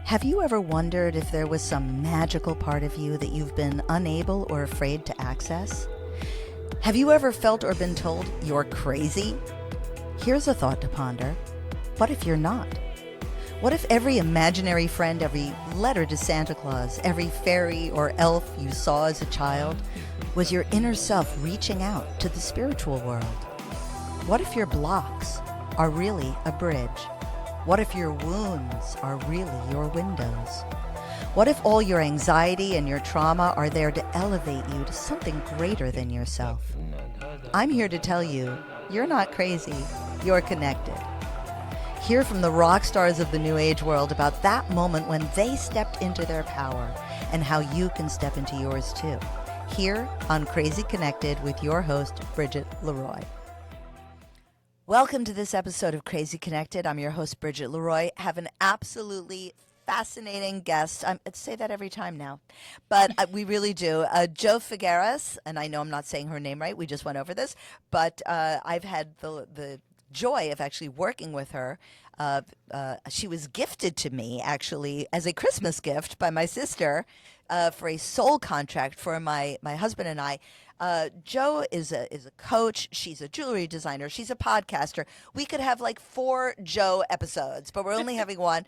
Have you ever wondered if there was some magical part of you that you've been unable or afraid to access? Have you ever felt or been told you're crazy? Here's a thought to ponder. What if you're not? What if every imaginary friend, every letter to Santa Claus, every fairy or elf you saw as a child was your inner self reaching out to the spiritual world? What if your blocks are really a bridge? What if your wounds are really your windows? What if all your anxiety and your trauma are there to elevate you to something greater than yourself? I'm here to tell you, you're not crazy, you're connected. Hear from the rock stars of the New Age world about that moment when they stepped into their power and how you can step into yours too. Here on Crazy Connected with your host, Bridget LeRoy. Welcome to this episode of Crazy Connected. I'm your host, Bridget LeRoy. I have an absolutely fascinating guest. I say that every time now, but we really do. Jo Figueras, and I know I'm not saying her name right. We just went over this, but I've had the joy of actually working with her. She was gifted to me actually as a Christmas gift by my sister for a soul contract for my husband and I. Jo is a coach. She's a jewelry designer. She's a podcaster. We could have like 4 Jo episodes, but we're only having one.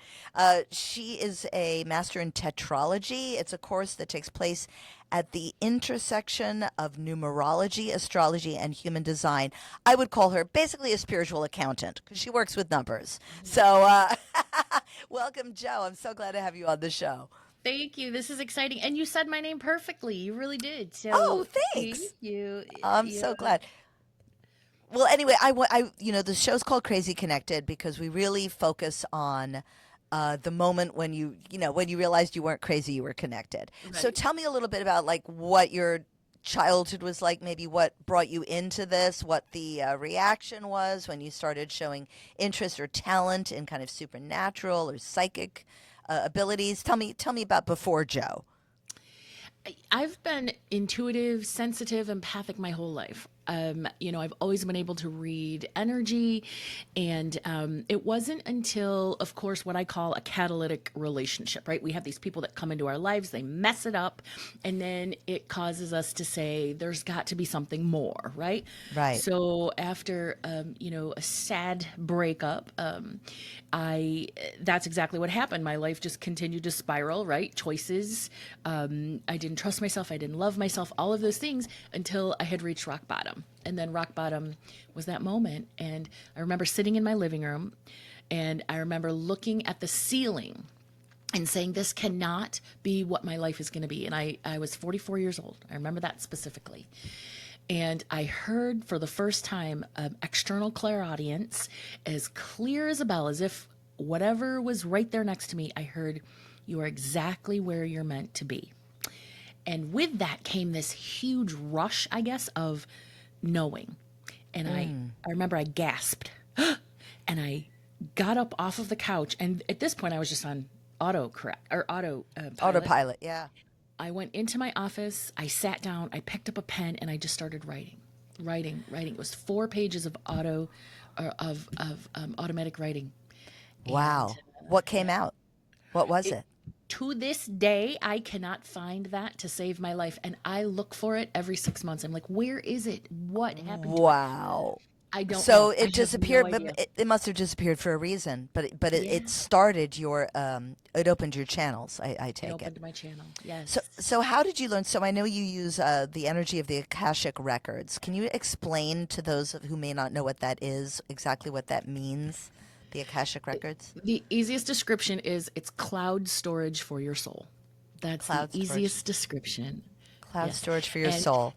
She is a master in Tetrology. It's a course that takes place at the intersection of numerology, astrology, and human design. I would call her basically a spiritual accountant because she works with numbers. So welcome, Jo. I'm so glad to have you on the show. Thank you. This is exciting. And you said my name perfectly. You really did. So Oh, thanks. thank you. I'm so glad. Well, anyway, the show's called Crazy Connected because we really focus on the moment when you realized you weren't crazy, you were connected. Right. So tell me a little bit about like what your childhood was like, maybe what brought you into this, what the reaction was when you started showing interest or talent in kind of supernatural or psychic abilities. Tell me about before Jo. I've been intuitive, sensitive, empathic my whole life. I've always been able to read energy, and it wasn't until, of course, what I call a catalytic relationship, right? We have these people that come into our lives, they mess it up, and then it causes us to say, there's got to be something more, right? Right. So after, a sad breakup, that's exactly what happened. My life just continued to spiral, right? Choices. I didn't trust myself. I didn't love myself, all of those things until I had reached rock bottom. And then rock bottom was that moment. And I remember sitting in my living room and I remember looking at the ceiling and saying, this cannot be what my life is going to be. And I was 44 years old. I remember that specifically. And I heard for the first time external clairaudience, as clear as a bell, as if whatever was right there next to me, I heard, you are exactly where you're meant to be. And with that came this huge rush, I guess, of knowing. And I remember I gasped and I got up off of the couch. And at this point I was just on autopilot. Yeah. I went into my office, I sat down, I picked up a pen and I just started writing. It was 4 pages of automatic writing. Wow. And, what came out? What was it? To this day, I cannot find that to save my life. And I look for it every 6 months. I'm like, where is it? What happened? Wow. I don't so know. It disappeared, no but it must have disappeared for a reason. But it started your, it opened your channels, I take it. It opened my channel, yes. So how did you learn? So I know you use the energy of the Akashic Records. Can you explain to those who may not know what that is, exactly what that means? The Akashic Records? The easiest description is it's cloud storage for your soul. That's the easiest description. Cloud storage for your soul.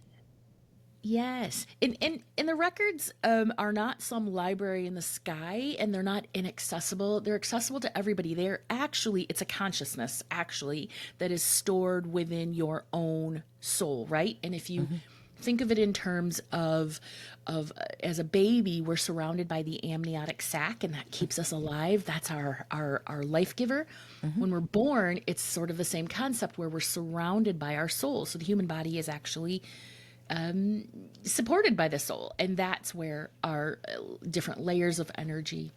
Yes. And the records are not some library in the sky, and they're not inaccessible. They're accessible to everybody. It's a consciousness, actually, that is stored within your own soul, right? And if you think of it in terms of as a baby, we're surrounded by the amniotic sac, and that keeps us alive. That's our life giver. When we're born, it's sort of the same concept where we're surrounded by our soul. So the human body is actually supported by the soul, and that's where our different layers of energy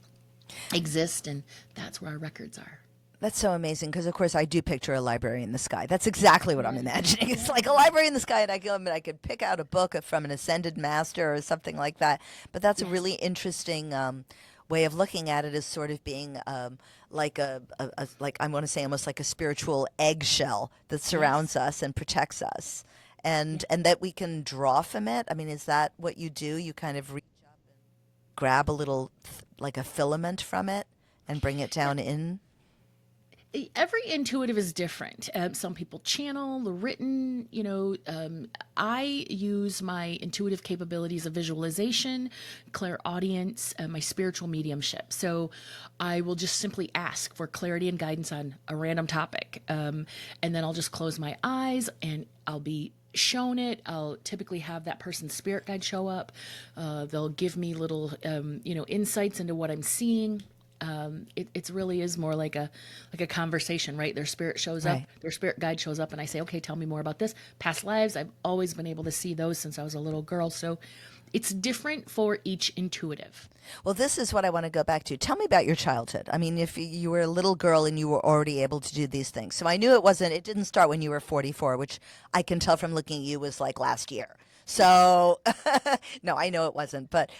exist, and that's where our records are. That's so amazing because, of course, I do picture a library in the sky. That's exactly what I'm imagining. It's like a library in the sky, and I could pick out a book from an ascended master or something like that. But that's a Yes. really interesting way of looking at it, as sort of being like like I want to say almost like a spiritual eggshell that surrounds Yes. us and protects us, Yeah. and that we can draw from it. I mean, is that what you do? You kind of grab a little like a filament from it and bring it down in. Every intuitive is different. Some people channel the written, I use my intuitive capabilities of visualization, clairaudience, my spiritual mediumship. So I will just simply ask for clarity and guidance on a random topic. And then I'll just close my eyes and I'll be shown it. I'll typically have that person's spirit guide show up. They'll give me little, insights into what I'm seeing. It really is more like a conversation, right? Their spirit shows up, Right. their spirit guide shows up, and I say, okay, tell me more about this. Past lives, I've always been able to see those since I was a little girl. So it's different for each intuitive. Well, this is what I want to go back to. Tell me about your childhood. I mean, if you were a little girl and you were already able to do these things. So I knew it didn't start when you were 44, which I can tell from looking at you was like last year. So, no, I know it wasn't. But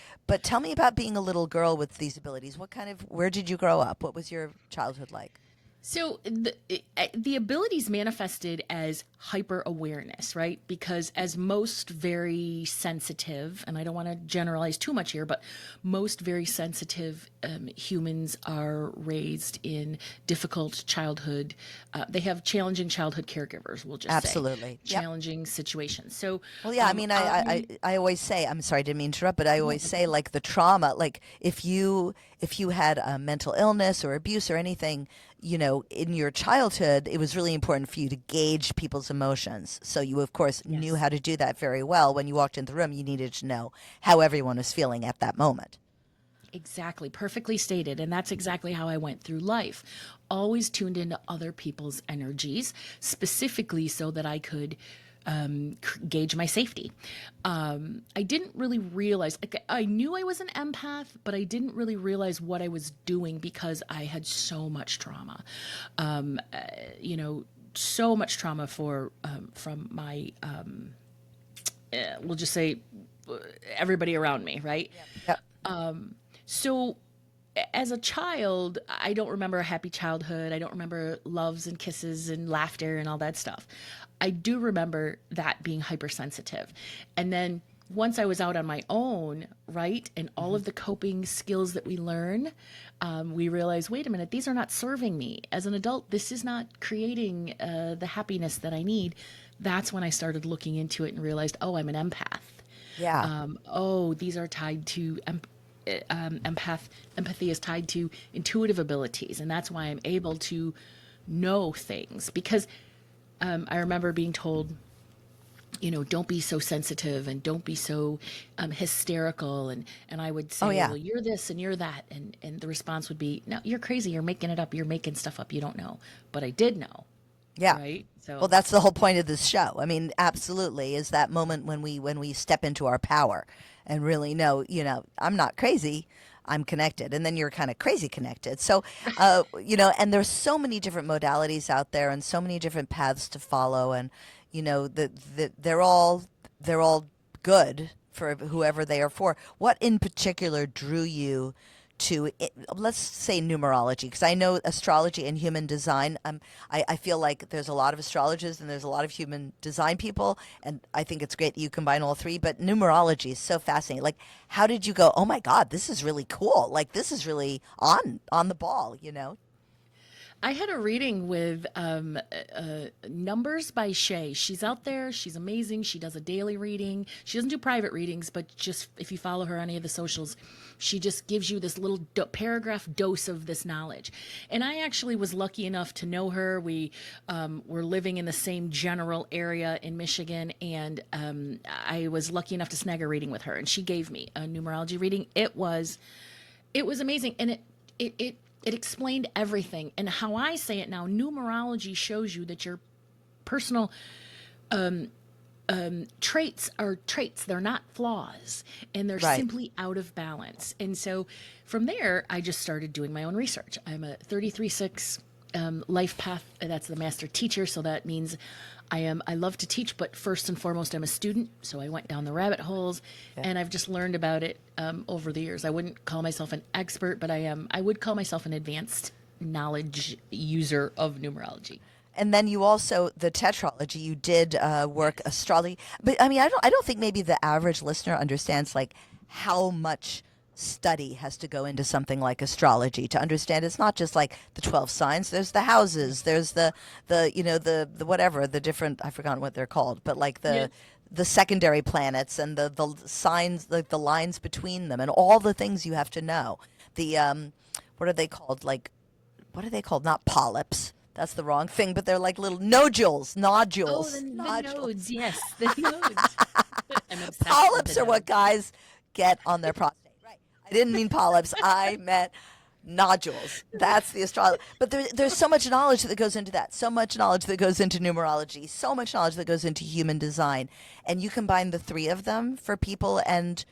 tell me about being a little girl with these abilities. Where did you grow up? What was your childhood like? So the abilities manifested as hyper awareness, right? Because as most very sensitive, and I don't want to generalize too much here, but most very sensitive humans are raised in difficult childhood. They have challenging childhood caregivers. We'll just say Absolutely. Yep. challenging situations. So Well, yeah, I mean, I always say, I'm sorry, I didn't mean to interrupt, but I no, always say, like, the trauma, like, if you had a mental illness or abuse or anything, in your childhood, it was really important for you to gauge people's emotions. So you, of course, knew yes. how to do that very well. When you walked in the room, you needed to know how everyone was feeling at that moment. Exactly, perfectly stated. And that's exactly how I went through life. Always tuned into other people's energies, specifically so that I could gauge my safety. I didn't really realize, like, I knew I was an empath, but I didn't really realize what I was doing because I had so much trauma. Um, uh, so much trauma from my, we'll just say, everybody around me, right? Yep. So as a child, I don't remember a happy childhood. I don't remember loves and kisses and laughter and all that stuff. I do remember that being hypersensitive. And then once I was out on my own, right, and all of the coping skills that we learn, we realize, wait a minute, these are not serving me. As an adult, this is not creating the happiness that I need. That's when I started looking into it and realized, oh, I'm an empath. Yeah. These are tied to empathy is tied to intuitive abilities, and that's why I'm able to know things. Because I remember being told, don't be so sensitive and don't be so hysterical, and I would Oh, say, yeah. well, you're this and you're that, and the response would be, no, you're crazy, you're making it up, you're making stuff up, you don't know. But I did know, Yeah. right? Well, So that's the whole point of this show. I mean, absolutely, is that moment when we step into our power and really know, I'm not crazy. I'm connected, and then you're kind of crazy connected. So, and there's so many different modalities out there, and so many different paths to follow, and they're all good for whoever they are for. What in particular drew you to let's say numerology, because I know astrology and human design. I feel like there's a lot of astrologers and there's a lot of human design people, and I think it's great that you combine all three. But numerology is so fascinating. Like, how did you go, oh my God, this is really cool, like this is really on the ball? I had a reading with Numbers by Shay. She's out there. She's amazing. She does a daily reading. She doesn't do private readings, but just if you follow her on any of the socials, she just gives you this little paragraph dose of this knowledge. And I actually was lucky enough to know her. We were living in the same general area in Michigan, and I was lucky enough to snag a reading with her. And she gave me a numerology reading. It was amazing, and it explained everything. And how I say it now, numerology shows you that your personal traits are traits. They're not flaws, and they're Right. simply out of balance. And so from there, I just started doing my own research. I'm a 33-6 life path. That's the master teacher. So that means I love to teach, but first and foremost, I'm a student. So I went down the rabbit holes and I've just learned about it over the years. I wouldn't call myself an expert, but I would call myself an advanced knowledge user of numerology. And then you also the tetralogy. You did work astrology, but I mean, I don't think maybe the average listener understands like how much study has to go into something like astrology to understand it's not just like the 12 signs. There's the houses. There's the the whatever the different, I've forgotten what they're called, but like Yeah. the secondary planets and the signs, like the lines between them and all the things you have to know. The what are they called? Like what are they called? Not polyps. That's the wrong thing, but they're like little nodules, Oh, nodules, the nodules. nodes. Yes, the nodes. I'm obsessed with the Polyps are what nodes. guys get on their prostate. Right. I didn't mean polyps. I meant nodules. That's the astrology. But there's so much knowledge that goes into that. So much knowledge that goes into numerology. So much knowledge that goes into human design. And you combine the three of them for people and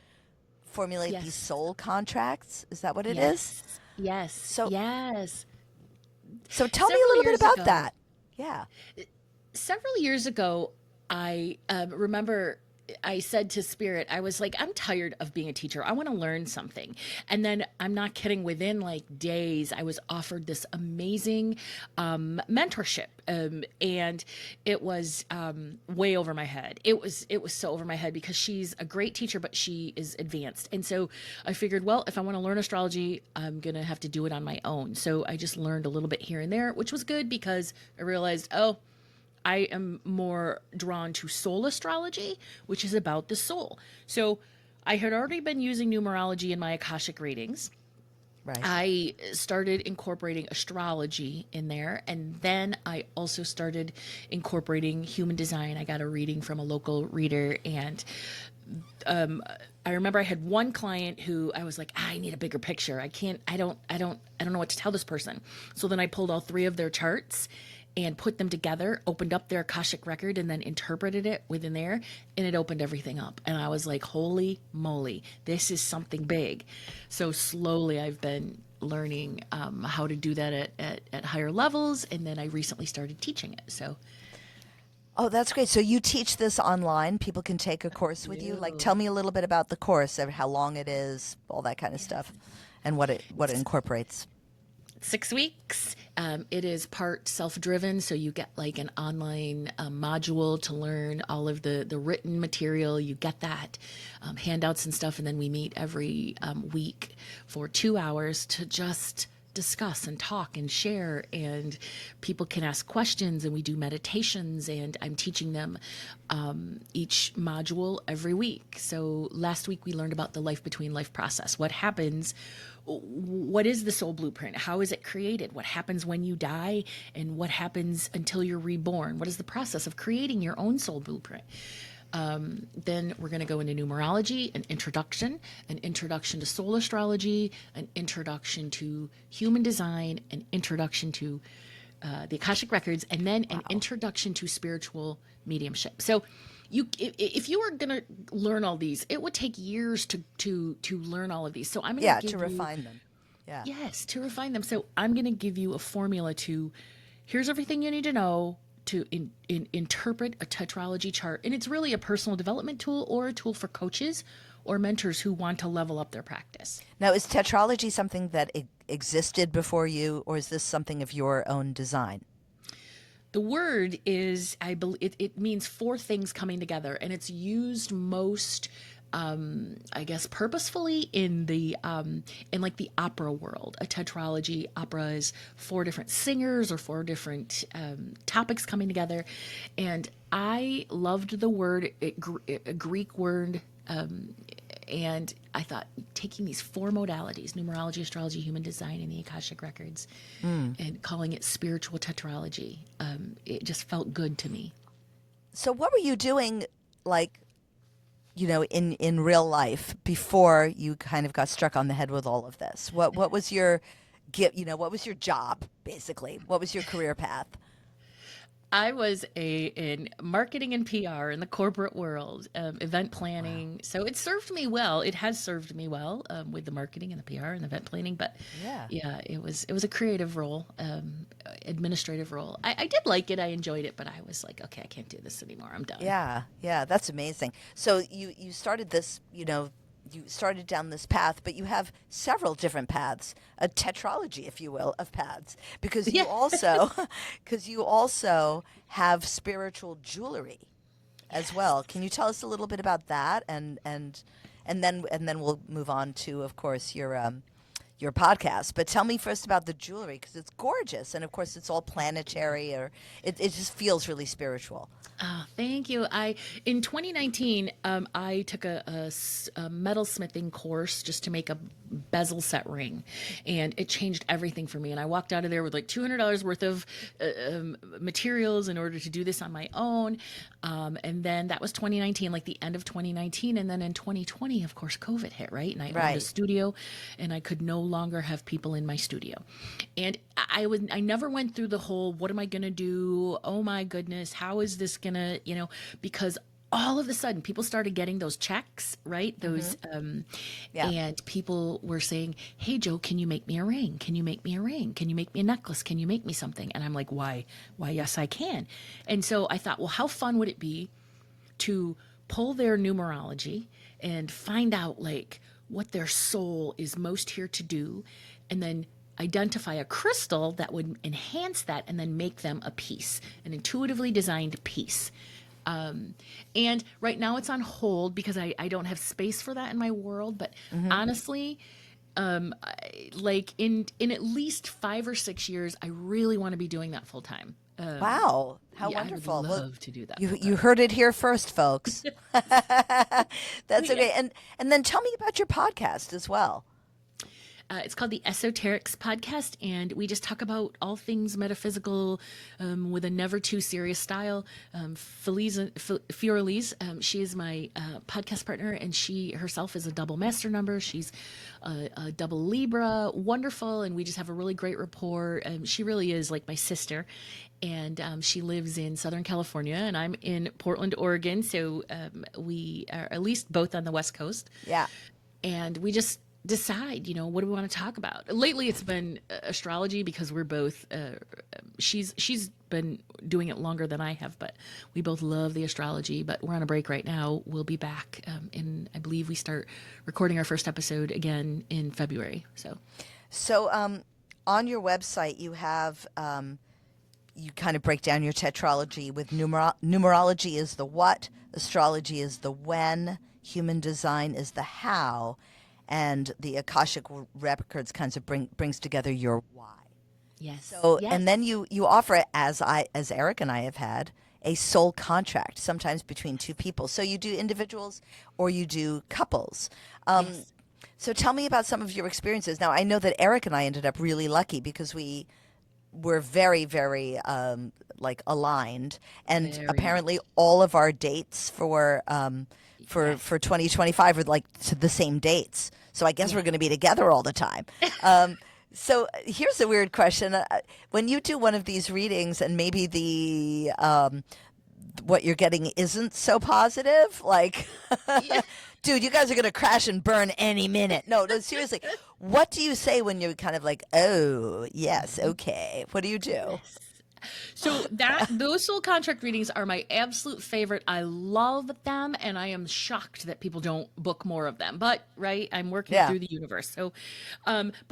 formulate these Yes, soul contracts. Is that what it is? yes, yes, So yes. so tell me a Several little bit years about ago, that. Yeah. several years ago, I remember I said to Spirit, I was like, I'm tired of being a teacher. I want to learn something. And then I'm not kidding, within like days, I was offered this amazing mentorship. And it was way over my head. It was so over my head because she's a great teacher, but she is advanced. And so I figured, well, if I want to learn astrology, I'm going to have to do it on my own. So I just learned a little bit here and there, which was good because I realized, oh, I am more drawn to soul astrology, which is about the soul. So I had already been using numerology in my Akashic readings. Right. I started incorporating astrology in there, and then I also started incorporating human design. I got a reading from a local reader, and I remember I had one client who I was like, I need a bigger picture. I don't know what to tell this person. So then I pulled all three of their charts and put them together, opened up their Akashic record, and then interpreted it within there, and it opened everything up. And I was like, holy moly, this is something big. So slowly I've been learning how to do that at higher levels, and then I recently started teaching it. So Oh, that's great. So you teach this online. People can take a course with you. Like, tell me a little bit about the course, how long it is, all that kind of stuff, and what it incorporates. 6 weeks. It is part self-driven, so you get like an online module to learn all of the written material. You get that, handouts and stuff, and then we meet every week for 2 hours to just discuss and talk and share, and people can ask questions, and we do meditations, and I'm teaching them each module every week. So last week we learned about the life between life process. What happens? What is the soul blueprint? How is it created? What happens when you die? And what happens until you're reborn? What is the process of creating your own soul blueprint? Then we're going to go into numerology, an introduction to soul astrology, an introduction to human design, an introduction to the Akashic Records, and then an introduction to spiritual mediumship. So if you were going to learn all these, it would take years to learn all of these. So I'm going Yeah, to to give you, refine them. Yeah. yes, to refine them. So I'm going to give you a formula to, here's everything you need to know to interpret a tetralogy chart. And it's really a personal development tool or a tool for coaches or mentors who want to level up their practice. Now, is tetralogy something that existed before you, or is this something of your own design? The word is, I believe, it means four things coming together, and it's used most, I guess, purposefully in like the opera world. A tetralogy opera is four different singers or four different topics coming together, and I loved the word, a Greek word. And I thought taking these four modalities, numerology, astrology, human design, and the Akashic Records, and calling it spiritual tetralogy, it just felt good to me. So, what were you doing, like, in real life before you kind of got struck on the head with all of this? What was your what was your job, basically? What was your career path? I was in marketing and PR in the corporate world, event Wow. planning. So it served me well. It has served me well with the marketing and the PR and the event planning. But Yeah. yeah, it was a creative role, administrative role. I did like it. I enjoyed it, but I was like, okay, I can't do this anymore. I'm done. Yeah, yeah, that's amazing. So you started this, you started down this path, but you have several different paths, a tetralogy, if you will, of paths, because you Yeah. also because you also have spiritual jewelry as well. Can you tell us a little bit about that, and then we'll move on to, of course, your podcast. But tell me first about the jewelry, because it's gorgeous, and of course it's all planetary, or it just feels really spiritual. Oh, thank you. In 2019, I took a metalsmithing course just to make a bezel set ring, and it changed everything for me. And I walked out of there with like $200 worth of materials in order to do this on my own. And then that was 2019, like the end of 2019. And then in 2020, of course, COVID hit, right? And I owned a Right. studio, and I could no longer have people in my studio. And I never went through the whole, what am I going to do? Oh my goodness, how is this going to, because all of a sudden people started getting those checks, right? Those, Yeah. and people were saying, hey, Joe, can you make me a ring? Can you make me a ring? Can you make me a necklace? Can you make me something? And I'm like, why, yes, I can. And so I thought, well, how fun would it be to pull their numerology and find out like what their soul is most here to do, and then identify a crystal that would enhance that, and then make them a piece, an intuitively designed piece. And right now it's on hold because I don't have space for that in my world. But honestly, like in at least 5 or 6 years, I really want to be doing that full time. Wow, how Yeah, I would wonderful. Well, love to do that. you heard it here first, folks. That's Yeah. okay. And then tell me about your podcast as well. It's called the Esoterics Podcast, and we just talk about all things metaphysical with a never too serious style. Fiorelise, she is my podcast partner, and she herself is a double master number. She's a double Libra, wonderful, and we just have a really great rapport. She really is like my sister, and she lives in Southern California, and I'm in Portland, Oregon, so we are at least both on the West Coast. Yeah. And we just decide, what do we want to talk about? Lately, it's been astrology because we're both. She's been doing it longer than I have, but we both love the astrology. But we're on a break right now. We'll be back I believe we start recording our first episode again in February. So on your website, you have you kind of break down your tetralogy with numerology is the what, astrology is the when, human design is the how, and the Akashic Records kinds of brings together your why. Yes. So, yes. and then you offer it, as Eric and I have had, a soul contract, sometimes between two people. So you do individuals or you do couples. Yes. So tell me about some of your experiences. Now, I know that Eric and I ended up really lucky because we were very, very like aligned, and Very. apparently all of our dates for 2025 are like to the same dates. So I guess we're going to be together all the time. So here's a weird question: when you do one of these readings, and maybe the what you're getting isn't so positive, like, dude, you guys are going to crash and burn any minute. No, seriously. What do you say when you're kind of like, oh, yes, okay. What do you do? So those soul contract readings are my absolute favorite. I love them, and I am shocked that people don't book more of them. But right, I'm working Yeah. through the universe. So,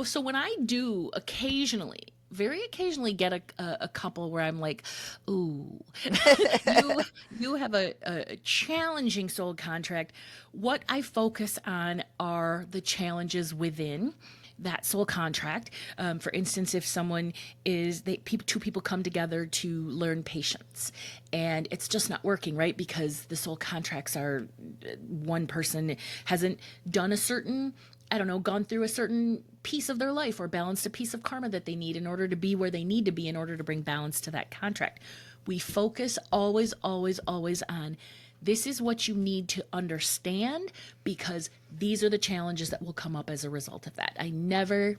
so when I do occasionally, very occasionally, get a couple where I'm like, ooh, you have a challenging soul contract. What I focus on are the challenges within that soul contract. For instance, if someone two people come together to learn patience, and it's just not working, right? Because the soul contracts are, one person hasn't done a certain, I don't know, gone through a certain piece of their life or balanced a piece of karma that they need in order to be where they need to be in order to bring balance to that contract. We focus always, always, always on this is what you need to understand, because these are the challenges that will come up as a result of that. I never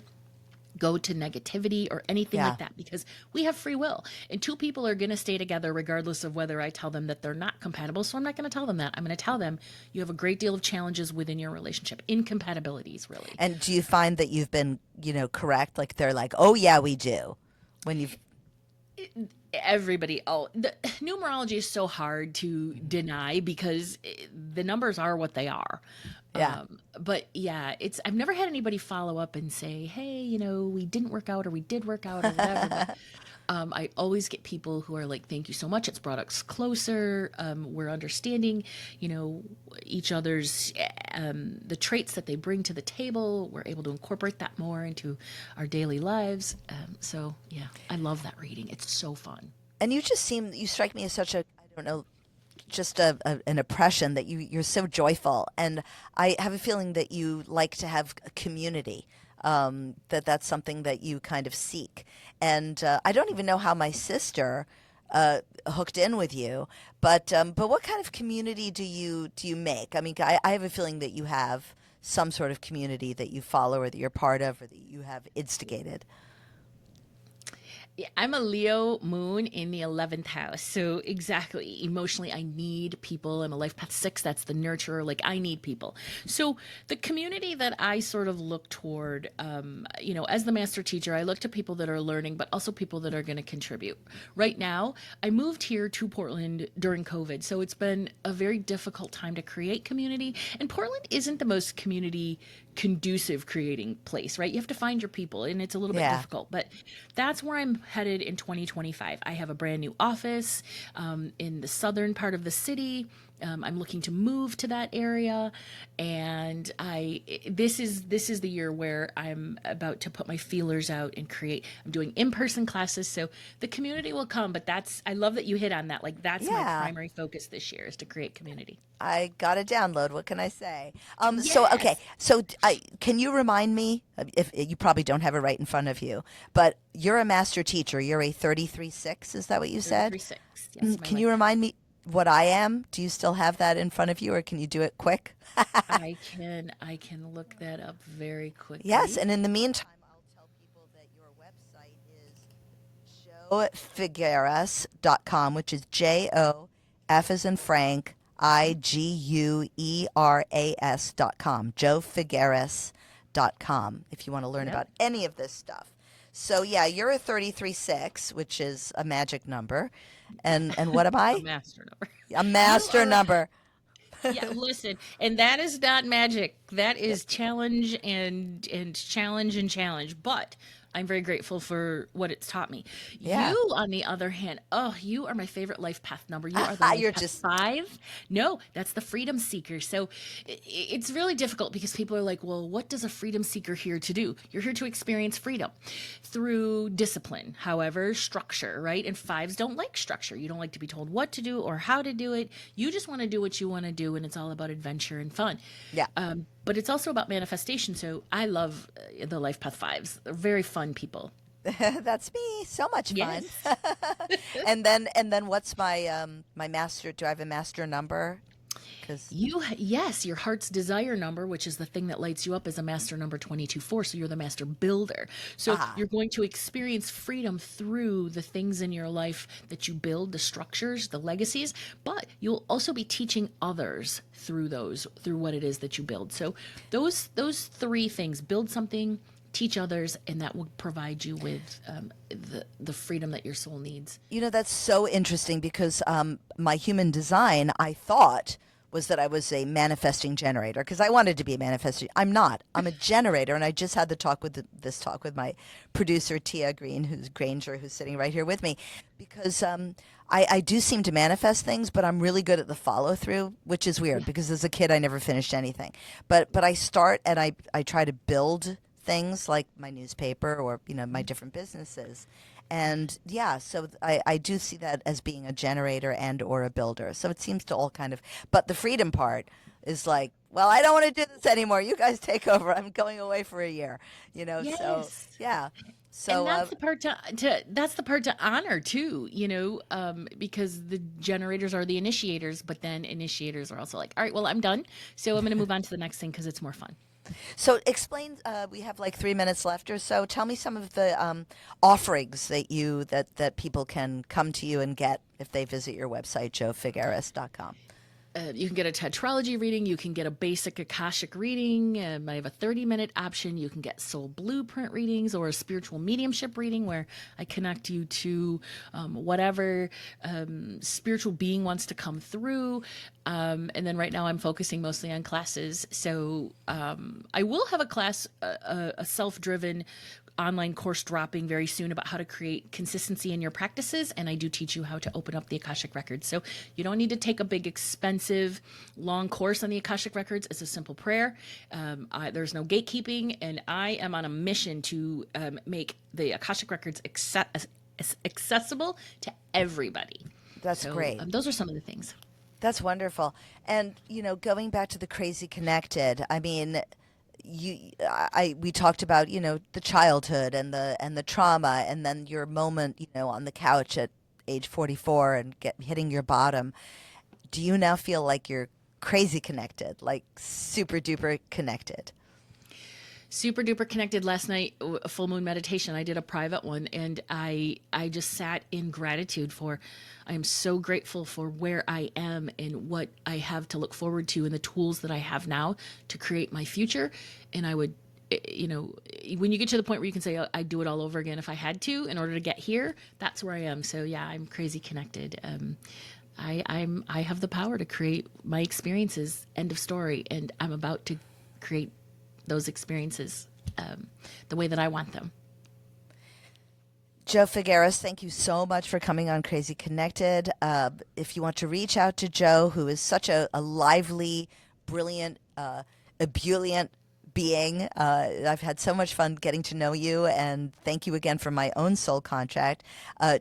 go to negativity or anything Yeah. like that, because we have free will, and two people are going to stay together regardless of whether I tell them that they're not compatible. So I'm not going to tell them that. I'm going to tell them you have a great deal of challenges within your relationship, incompatibilities, really. And do you find that you've been, correct? Like they're like, oh, yeah, we do. When you've Everybody, the numerology is so hard to deny because the numbers are what they are. Yeah. But yeah, I've never had anybody follow up and say, hey, we didn't work out or we did work out or whatever. But I always get people who are like, thank you so much. It's brought us closer. We're understanding, you know, each other's, the traits that they bring to the table. We're able to incorporate that more into our daily lives. So yeah, I love that reading. It's so fun. And you strike me as such a, I don't know, just an impression that you're so joyful. And I have a feeling that you like to have a community, that's something that you kind of seek. And I don't even know how my sister hooked in with you, but what kind of community do you make? I mean, I have a feeling that you have some sort of community that you follow or that you're part of or that you have instigated. Yeah, I'm a Leo moon in the 11th house. So, exactly, emotionally, I need people. I'm a life path 6. That's the nurturer. Like, I need people. So, the community that I sort of look toward, as the master teacher, I look to people that are learning, but also people that are going to contribute. Right now, I moved here to Portland during COVID. So, it's been a very difficult time to create community. And Portland isn't the most community conducive creating place, right? You have to find your people and it's a little bit Yeah. difficult, but that's where I'm headed in 2025. I have a brand new office in the southern part of the city. I'm looking to move to that area, and this is the year where I'm about to put my feelers out and create. I'm doing in-person classes, so the community will come. But I love that you hit on that. Like that's my Yeah. primary focus this year is to create community. I got a download. What can I say? So okay. Yes, Can you remind me if you probably don't have it right in front of you, but you're a master teacher. You're a 33/6. Is that what you said? 33/6. Yes, my Can you life path. remind me what I am? Do you still have that in front of you, or can you do it quick? I can look that up very Yes. quickly. And in the meantime, I'll tell people that your website is joefigueras.com, which is Jof as in Frank, Igueras.com, joefigueras.com, if you want to learn Yep. about any of this stuff. So yeah, you're a 33/6, which is a magic number. And what am A I? master number. A You master are number. Yeah, listen, and that is not magic. That is challenge and challenge and challenge. But I'm very grateful for what it's taught me. You, Yeah. on the other hand, oh, you are my favorite life path number. You are the life You're path just 5. No, that's the freedom seeker. So it's really difficult because people are like, well, what does a freedom seeker here to do? You're here to experience freedom through discipline, however, structure, right? And 5s don't like structure. You don't like to be told what to do or how to do it. You just want to do what you want to do, and it's all about adventure and fun. yeah. But it's also about manifestation. So I love the Life Path 5s. They're very fun people. That's me. So much fun. Yes. And then what's my master? Do I have a master number? Because Yes, your heart's desire number, which is the thing that lights you up, is a master number 22/4. So you're the master builder. So ah, you're going to experience freedom through the things in your life that you build, the structures, the legacies, but you'll also be teaching others through what it is that you build. So those 3 things: build something, teach others, and that will provide you with the freedom that your soul needs. that's so interesting because my human design, I thought, was that I was a manifesting generator because I wanted to be a manifesting. I'm not. I'm a generator, and I just had this talk with my producer Tia Greene-Granger, who's sitting right here with me, because I do seem to manifest things, but I'm really good at the follow through, which is weird Yeah. because as a kid I never finished anything. But I start and I try to build things like my newspaper or my different businesses. And yeah, so I do see that as being a generator and or a builder. So it seems to all kind of, but the freedom part is like, well, I don't want to do this anymore. You guys take over. I'm going away for a year. So Yes. yeah. And So that's the part to honor too, because the generators are the initiators, but then initiators are also like, all right, well, I'm done, so I'm going to move on to the next thing because it's more fun. so explain. We have like 3 minutes left or so. Tell me some of the offerings that people can come to you and get if they visit your website, joefigueras.com. you can get a Tetrology reading. You can get a basic Akashic reading. I have a 30-minute option. You can get soul blueprint readings or a spiritual mediumship reading where I connect you to whatever spiritual being wants to come through. And then right now I'm focusing mostly on classes. So I will have a class, a self-driven online course dropping very soon about how to create consistency in your practices. And I do teach you how to open up the Akashic Records. So you don't need to take a big, expensive, long course on the Akashic Records. It's a simple prayer. There's no gatekeeping. And I am on a mission to make the Akashic Records accessible to everybody. That's great. Those are some of the things. That's wonderful. And, going back to the Crazy Connected, I mean, we talked about, the childhood and the trauma, and then your moment, on the couch at age 44 and hitting your bottom. Do you now feel like you're crazy connected, like super duper connected? Super duper connected. Last night, a full moon meditation. I did a private one, and I just sat in gratitude I am so grateful for where I am and what I have to look forward to and the tools that I have now to create my future. And I would, when you get to the point where you can say, I'd do it all over again if I had to in order to get here, that's where I am. So yeah, I'm crazy connected. I have the power to create my experiences, end of story. And I'm about to create those experiences the way that I want them. Jo Figueras, thank you so much for coming on Crazy Connected. If you want to reach out to Jo, who is such a lively, brilliant, ebullient being, I've had so much fun getting to know you, and thank you again for my own soul contract.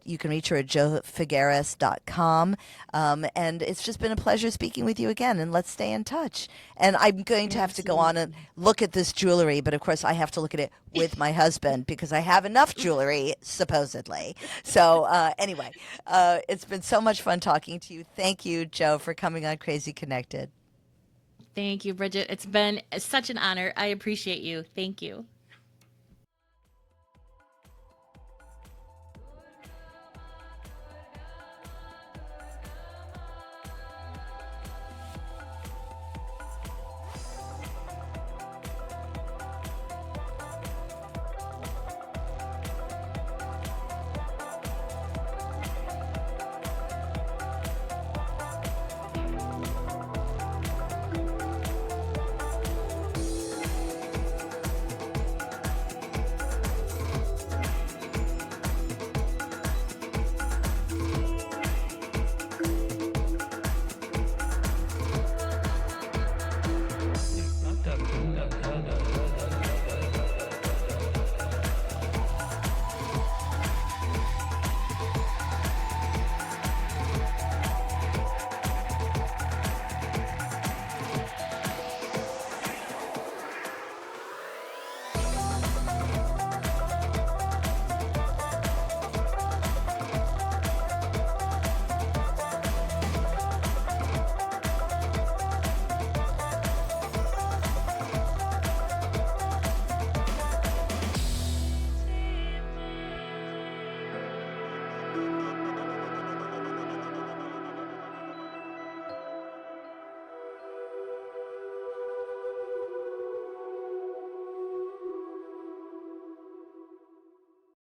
You can reach her at jofigueras.com, and it's just been a pleasure speaking with you again, and let's stay in touch. And I'm going to have to go on and look at this jewelry, but of course I have to look at it with my husband because I have enough jewelry, supposedly. So anyway, it's been so much fun talking to you. Thank you, Jo, for coming on Crazy Connected. Thank you, Bridget. It's been such an honor. I appreciate you. Thank you.